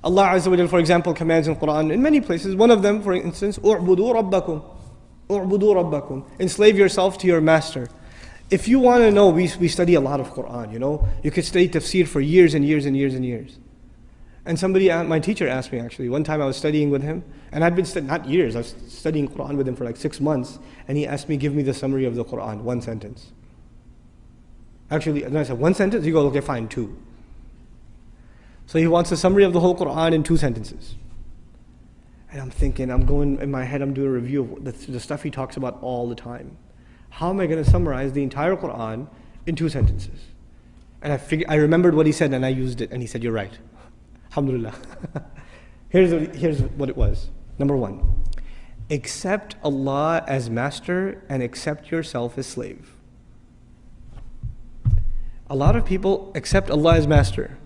Allah Azza wa Jal, for example, commands in Quran in many places. One of them, for instance, "U'budu rabbakum." "U'budu rabbakum." Enslave yourself to your master. If you want to know, we study a lot of Quran, you know. You could study Tafsir for years and years and years and years. And my teacher asked me actually, one time I was studying with him, and I'd been not years, I was studying Quran with him for like 6 months, and he asked me, give me the summary of the Quran, one sentence. Actually, and I said, one sentence? He goes, okay, fine, 2. So he wants a summary of the whole Quran in 2 sentences. And I'm thinking, I'm going, in my head, I'm doing a review of the stuff he talks about all the time. How am I going to summarize the entire Quran in 2 sentences? And I remembered what he said, and I used it, and he said, you're right. Alhamdulillah. Here's what it was. Number 1, accept Allah as master and accept yourself as slave. A lot of people accept Allah as master,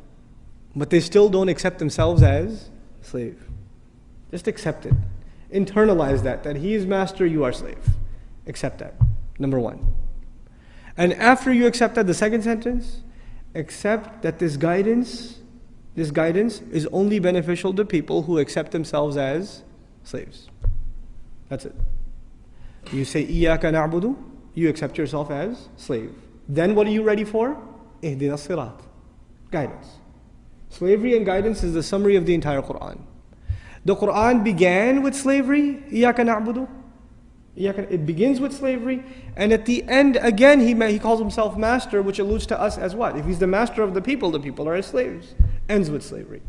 but they still don't accept themselves as slave. Just accept it. Internalize that He is master, you are slave. Accept that. Number 1. And after you accept that, the second sentence, accept that this guidance is only beneficial to people who accept themselves as slaves. That's it. You say, Iyaka na'budu, you accept yourself as slave. Then what are you ready for? Ihdina sirat. Guidance. Slavery and guidance is the summary of the entire Quran. The Quran began with slavery, Iyaka na'budu. It begins with slavery, and at the end, again, he calls himself master, which alludes to us as what? If he's the master of the people are his slaves. Ends with slavery.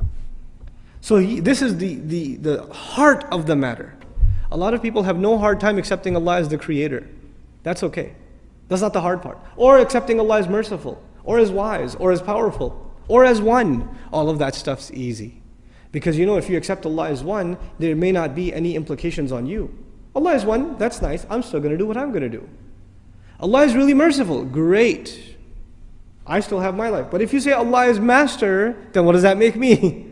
So this is the heart of the matter. A lot of people have no hard time accepting Allah as the creator. That's okay. That's not the hard part. Or accepting Allah as merciful, or as wise, or as powerful, or as one. All of that stuff's easy. Because you know, if you accept Allah as one, there may not be any implications on you. Allah is one, that's nice, I'm still going to do what I'm going to do. Allah is really merciful, great. I still have my life. But if you say Allah is master, then what does that make me?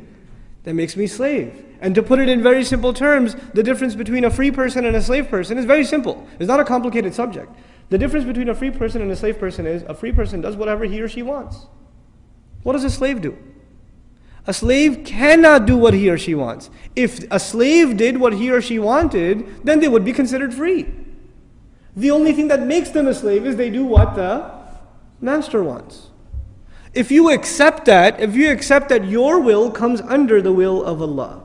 That makes me slave. And to put it in very simple terms, the difference between a free person and a slave person is very simple. It's not a complicated subject. The difference between a free person and a slave person is a free person does whatever he or she wants. What does a slave do? A slave cannot do what he or she wants. If a slave did what he or she wanted, then they would be considered free. The only thing that makes them a slave is they do what the master wants. If you accept that your will comes under the will of Allah,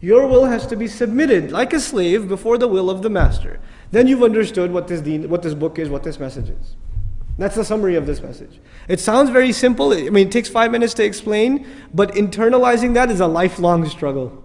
your will has to be submitted like a slave before the will of the master. Then you've understood what this book is, what this message is. That's the summary of this message. It sounds very simple. I mean, it takes 5 minutes to explain, but internalizing that is a lifelong struggle.